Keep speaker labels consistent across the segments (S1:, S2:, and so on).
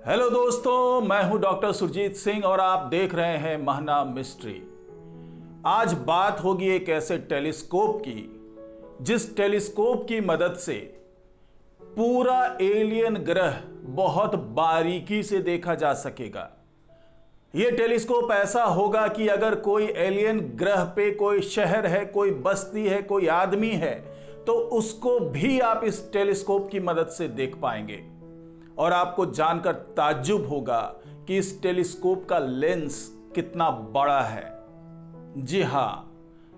S1: Hello दोस्तों, मैं हूं डॉक्टर सुरजीत सिंह और आप देख रहे हैं महना मिस्ट्री। आज बात होगी एक ऐसे टेलीस्कोप की जिस टेलीस्कोप की मदद से पूरा एलियन ग्रह बहुत बारीकी से देखा जा सकेगा। यह टेलीस्कोप ऐसा होगा कि अगर कोई एलियन ग्रह पे कोई शहर है, कोई बस्ती है, कोई आदमी है, तो उसको भी आप इस टेलीस्कोप की मदद से देख पाएंगे। और आपको जानकर ताज्जुब होगा कि इस टेलीस्कोप का लेंस कितना बड़ा है। जी हां,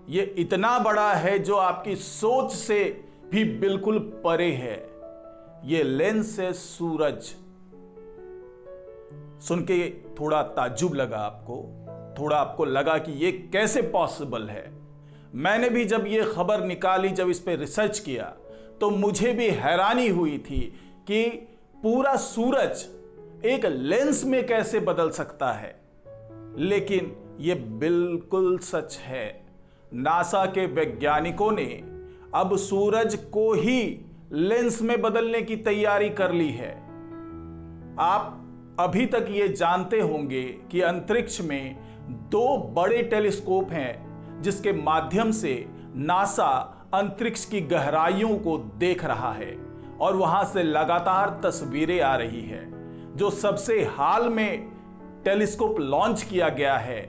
S1: यह इतना बड़ा है जो आपकी सोच से भी बिल्कुल परे है। यह लेंस है सूरज। सुन के थोड़ा ताज्जुब लगा आपको, थोड़ा आपको लगा कि यह कैसे पॉसिबल है। मैंने भी जब यह खबर निकाली, जब इस पर रिसर्च किया, तो मुझे भी हैरानी हुई थी कि पूरा सूरज एक लेंस में कैसे बदल सकता है। लेकिन यह बिल्कुल सच है। नासा के वैज्ञानिकों ने अब सूरज को ही लेंस में बदलने की तैयारी कर ली है। आप अभी तक ये जानते होंगे कि अंतरिक्ष में 2 बड़े टेलीस्कोप हैं जिसके माध्यम से नासा अंतरिक्ष की गहराइयों को देख रहा है और वहां से लगातार तस्वीरें आ रही है। जो सबसे हाल में टेलीस्कोप लॉन्च किया गया है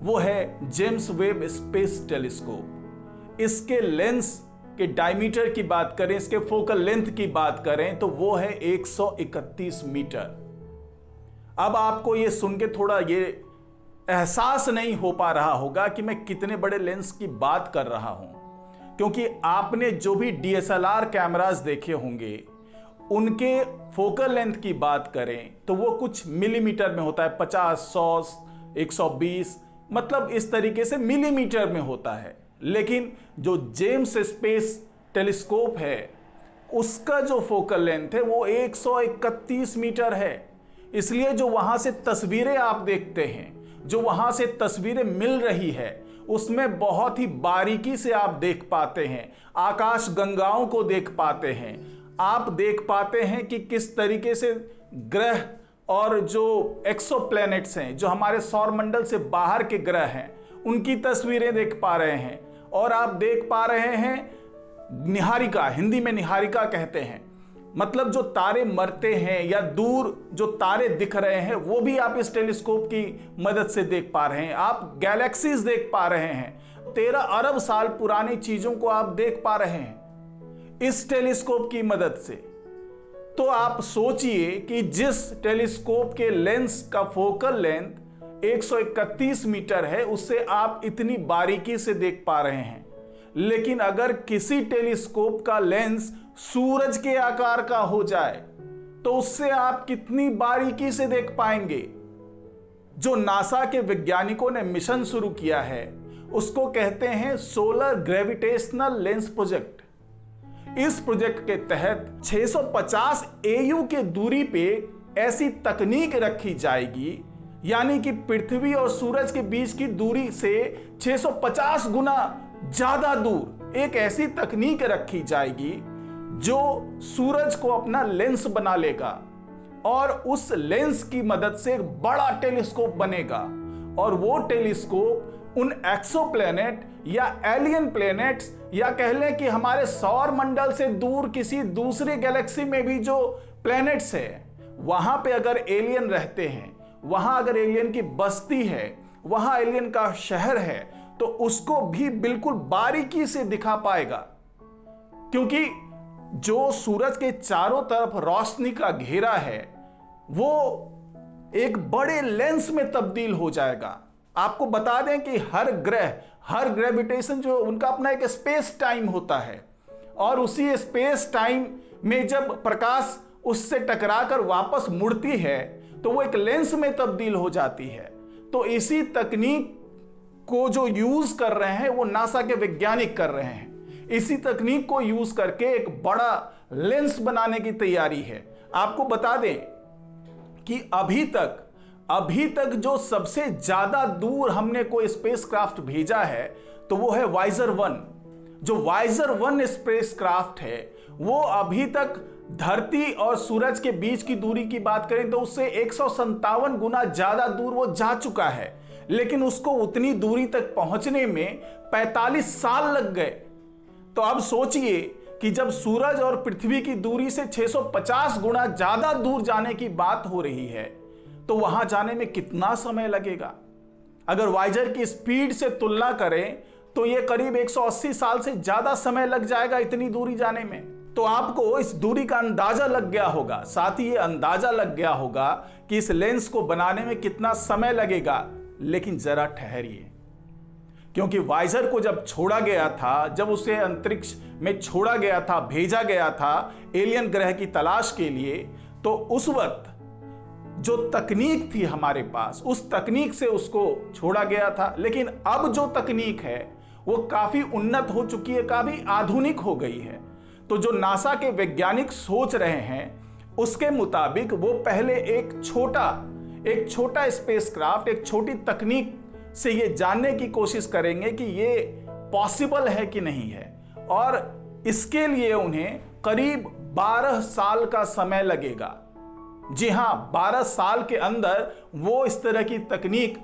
S1: वो है जेम्स वेब स्पेस टेलीस्कोप। इसके लेंस के डायमीटर की बात करें, इसके फोकल लेंथ की बात करें तो वो है 131 मीटर। अब आपको ये सुन के थोड़ा ये एहसास नहीं हो पा रहा होगा कि मैं कितने बड़े लेंस की बात कर रहा हूं, क्योंकि आपने जो भी DSLR कैमरास देखे होंगे उनके फोकल लेंथ की बात करें तो वो कुछ मिलीमीटर में होता है। 50, 100, 120, मतलब इस तरीके से मिलीमीटर में होता है। लेकिन जो जेम्स स्पेस टेलीस्कोप है उसका जो फोकल लेंथ है वो 131 मीटर है। इसलिए जो वहां से तस्वीरें आप देखते हैं, जो वहां से तस्वीरें मिल रही है, उसमें बहुत ही बारीकी से आप देख पाते हैं, आकाश गंगाओं को देख पाते हैं। आप देख पाते हैं कि किस तरीके से ग्रह और जो एक्सोप्लैनेट्स हैं, जो हमारे सौरमंडल से बाहर के ग्रह हैं, उनकी तस्वीरें देख पा रहे हैं। और आप देख पा रहे हैं निहारिका, हिंदी में निहारिका कहते हैं, मतलब जो तारे मरते हैं या दूर जो तारे दिख रहे हैं वो भी आप इस टेलीस्कोप की मदद से देख पा रहे हैं। आप गैलेक्सीज देख पा रहे हैं, 13 अरब साल पुरानी चीजों को आप देख पा रहे हैं इस टेलीस्कोप की मदद से। तो आप सोचिए कि जिस टेलीस्कोप के लेंस का फोकल लेंथ 131 मीटर है उससे आप इतनी बारीकी से देख पा रहे हैं। लेकिन अगर किसी टेलीस्कोप का लेंस सूरज के आकार का हो जाए तो उससे आप कितनी बारीकी से देख पाएंगे। जो नासा के वैज्ञानिकों ने मिशन शुरू किया है उसको कहते हैं सोलर ग्रेविटेशनल लेंस प्रोजेक्ट। इस प्रोजेक्ट के तहत 650 AU के दूरी पे ऐसी तकनीक रखी जाएगी, यानी कि पृथ्वी और सूरज के बीच की दूरी से 650 गुना ज्यादा दूर एक ऐसी तकनीक रखी जाएगी जो सूरज को अपना लेंस बना लेगा और उस लेंस की मदद से एक बड़ा टेलीस्कोप बनेगा। और वो टेलीस्कोप उन एक्सोप्लैनेट या एलियन प्लैनेट्स या कह लें कि हमारे सौर मंडल से दूर किसी दूसरे गैलेक्सी में भी जो प्लैनेट्स है वहां पे अगर एलियन रहते हैं, वहां अगर एलियन की बस्ती है, वहां एलियन का शहर है, तो उसको भी बिल्कुल बारीकी से दिखा पाएगा। क्योंकि जो सूरज के चारों तरफ रोशनी का घेरा है वो एक बड़े लेंस में तब्दील हो जाएगा। आपको बता दें कि हर ग्रह, हर ग्रेविटेशन जो उनका अपना एक स्पेस टाइम होता है और उसी स्पेस टाइम में जब प्रकाश उससे टकराकर वापस मुड़ती है तो वो एक लेंस में तब्दील हो जाती है। तो इसी तकनीक को जो यूज कर रहे हैं वो नासा के वैज्ञानिक कर रहे हैं। इसी तकनीक को यूज करके एक बड़ा लेंस बनाने की तैयारी है। आपको बता दें कि अभी तक जो सबसे ज्यादा दूर हमने कोई स्पेसक्राफ्ट भेजा है तो वो है वाइजर 1। जो वाइजर 1 स्पेसक्राफ्ट है वो अभी तक धरती और सूरज के बीच की दूरी की बात करें तो उससे 157 गुना ज्यादा दूर वो जा चुका है, लेकिन उसको उतनी दूरी तक पहुंचने में 45 साल लग गए। तो अब सोचिए कि जब सूरज और पृथ्वी की दूरी से 650 गुना ज्यादा दूर जाने की बात हो रही है तो वहां जाने में कितना समय लगेगा। अगर वायेजर की स्पीड से तुलना करें तो यह करीब 180 साल से ज्यादा समय लग जाएगा इतनी दूरी जाने में। तो आपको इस दूरी का अंदाजा लग गया होगा, साथ ही यह अंदाजा लग गया होगा कि इस लेंस को बनाने में कितना समय लगेगा। लेकिन जरा ठहरिए, क्योंकि वायेजर को जब छोड़ा गया था, जब उसे अंतरिक्ष में छोड़ा गया था, भेजा गया था एलियन ग्रह की तलाश के लिए, तो उस वक्त जो तकनीक थी हमारे पास, उस तकनीक से उसको छोड़ा गया था। लेकिन अब जो तकनीक है वो काफी उन्नत हो चुकी है, काफी आधुनिक हो गई है। तो जो नासा के वैज्ञानिक सोच रहे हैं उसके मुताबिक वो पहले एक छोटा स्पेसक्राफ्ट, एक छोटी तकनीक से ये जानने की कोशिश करेंगे कि ये पॉसिबल है कि नहीं है, और इसके लिए उन्हें करीब 12 साल का समय लगेगा। जी हां, 12 साल के अंदर वो इस तरह की तकनीक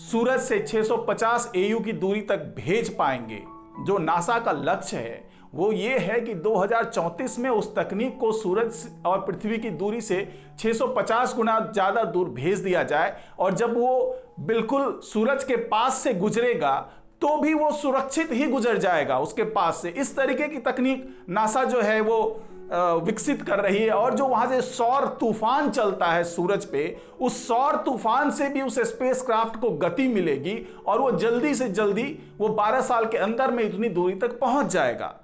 S1: सूरज से 650 AU की दूरी तक भेज पाएंगे। जो नासा का लक्ष्य है वो ये है कि 2034 में उस तकनीक को सूरज और पृथ्वी की दूरी से 650 गुना ज्यादा दूर भेज दिया जाए, और जब वो बिल्कुल सूरज के पास से गुजरेगा तो भी वो सुरक्षित ही गुजर जाएगा उसके पास से। इस तरीके की तकनीक नासा जो है वो विकसित कर रही है। और जो वहां से सौर तूफान चलता है सूरज पे, उस सौर तूफान से भी उस स्पेसक्राफ्ट को गति मिलेगी और वो जल्दी से जल्दी वो 12 साल के अंदर में इतनी दूरी तक पहुंच जाएगा।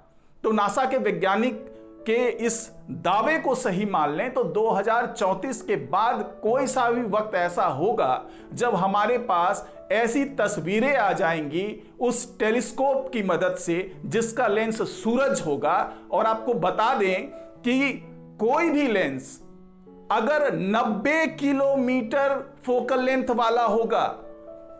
S1: तो नासा के वैज्ञानिक के इस दावे को सही मान लें तो 2034 के बाद कोई सा भी वक्त ऐसा होगा जब हमारे पास ऐसी तस्वीरें आ जाएंगी उस टेलीस्कोप की मदद से जिसका लेंस सूरज होगा। और आपको बता दें कि कोई भी लेंस अगर 90 किलोमीटर फोकल लेंथ वाला होगा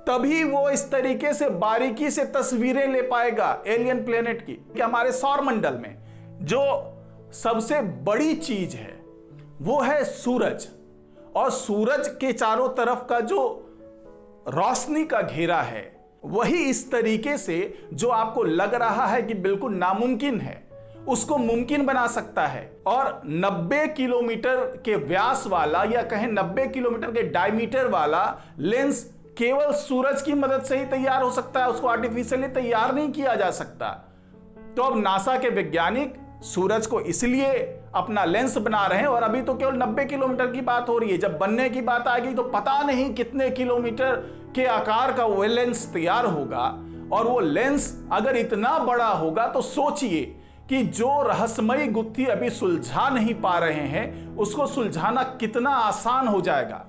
S1: तभी वो इस तरीके से बारीकी से तस्वीरें ले पाएगा एलियन प्लेनेट की। कि हमारे सौर मंडल में जो सबसे बड़ी चीज है वो है सूरज, और सूरज के चारों तरफ का जो रोशनी का घेरा है वही इस तरीके से, जो आपको लग रहा है कि बिल्कुल नामुमकिन है, उसको मुमकिन बना सकता है। और 90 किलोमीटर के व्यास वाला या कहें 90 किलोमीटर के डायमीटर वाला लेंस केवल सूरज की मदद से ही तैयार हो सकता है, उसको आर्टिफिशियली तैयार नहीं किया जा सकता। तो अब नासा के वैज्ञानिक सूरज को इसलिए अपना लेंस बना रहे हैं, और अभी तो केवल 90 किलोमीटर की बात हो रही है। जब बनने की बात आएगी तो पता नहीं कितने किलोमीटर के आकार का वो लेंस तैयार होगा। और वो लेंस अगर इतना बड़ा होगा तो सोचिए कि जो रहस्यमयी गुत्थी अभी सुलझा नहीं पा रहे हैं उसको सुलझाना कितना आसान हो जाएगा।